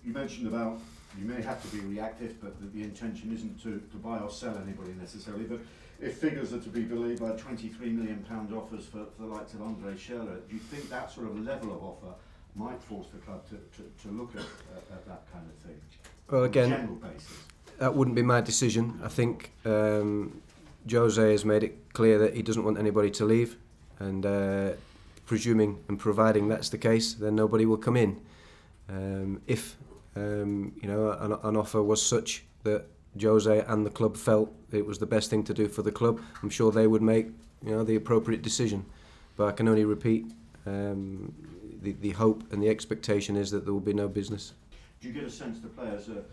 You mentioned about you may have to be reactive, but the intention isn't to buy or sell anybody necessarily. But if figures are to be believed by £23 million offers for the likes of Andre Schürrle, do you think that sort of level of offer might force the club to look at that kind of thing? Well, again, on a general basis? That wouldn't be my decision. I think Jose has made it clear that he doesn't want anybody to leave, and presuming and providing that's the case, then nobody will come in. If an offer was such that Jose and the club felt it was the best thing to do for the club, I'm sure they would make the appropriate decision. But I can only repeat, the hope and the expectation is that there will be no business. Do you get a sense the players are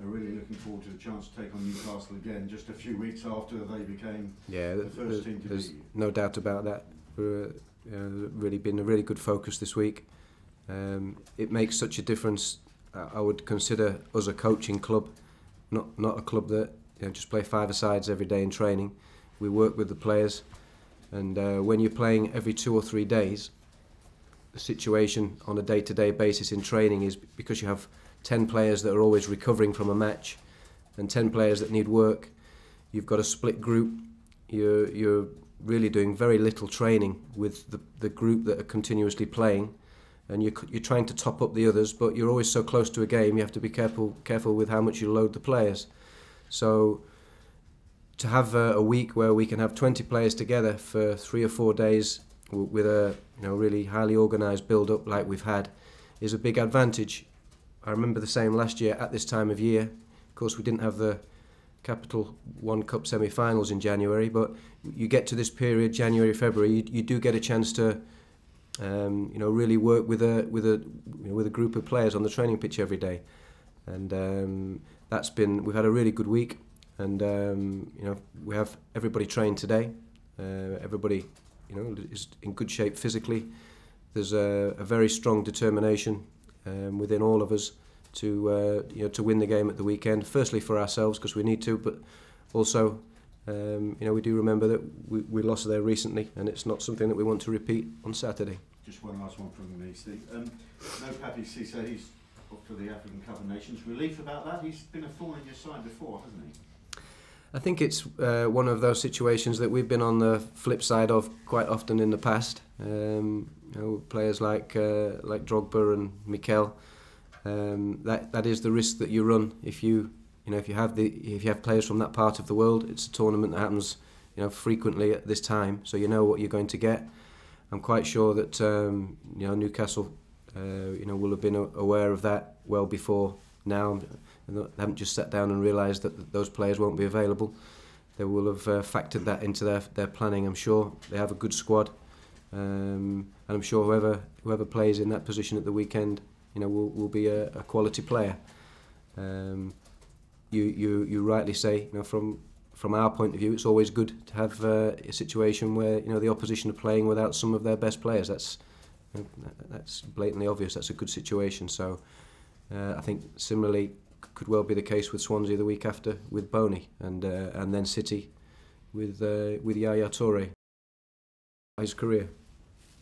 really looking forward to the chance to take on Newcastle again just a few weeks after they became the first team to there's beat you? No doubt about that. Really been a really good focus this week. It makes such a difference. I would consider us a coaching club, not a club that just play five-a-sides every day in training. We work with the players, and when you're playing every 2 or 3 days, the situation on a day-to-day basis in training is because you have 10 players that are always recovering from a match and 10 players that need work. You've got a split group. You're really doing very little training with the group that are continuously playing, and you're trying to top up the others, but you're always so close to a game you have to be careful with how much you load the players. So to have a week where we can have 20 players together for 3 or 4 days with a really highly organised build-up like we've had is a big advantage. I remember the same last year at this time of year. Of course, we didn't have the Capital One Cup semi-finals in January, but you get to this period, January, February, you do get a chance to really work with a group of players on the training pitch every day, and we've had a really good week, and we have everybody trained today. Everybody is in good shape physically. There's a very strong determination within all of us to win the game at the weekend. Firstly for ourselves because we need to, but also we do remember that we lost there recently, and it's not something that we want to repeat on Saturday. Just one last one from me, Steve. No Papi Cissé, he's off to the African Cup of Nations. Relief about that? He's been a thorn in your side before, hasn't he? I think it's one of those situations that we've been on the flip side of quite often in the past. Players like Drogba and Mikel. That is the risk that you run if you have players from that part of the world. It's a tournament that happens frequently at this time, so you know what you're going to get. I'm quite sure that Newcastle will have been aware of that well before now. They haven't just sat down and realised that those players won't be available. They will have factored that into their planning. I'm sure they have a good squad, and I'm sure whoever plays in that position at the weekend, will be a quality player. You rightly say, from our point of view, it's always good to have a situation where the opposition are playing without some of their best players. That's blatantly obvious. That's a good situation. So I think similarly could well be the case with Swansea the week after with Boney, and then City with Yaya Toure. His career.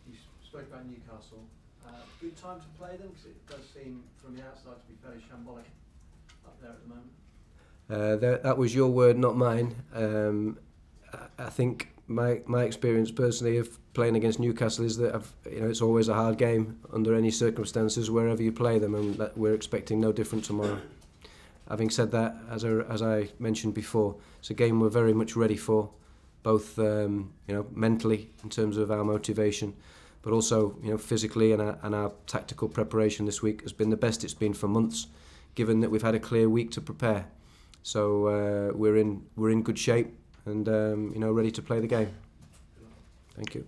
You spoke about Newcastle. Good time to play them, because it does seem from the outside to be fairly shambolic up there at the moment. That was your word, not mine. I think my experience personally of playing against Newcastle is that it's always a hard game under any circumstances wherever you play them, and that we're expecting no different tomorrow. Having said that, as I mentioned before, it's a game we're very much ready for, both mentally in terms of our motivation, but also physically, and our tactical preparation this week has been the best it's been for months, given that we've had a clear week to prepare. So we're in good shape and ready to play the game. Thank you.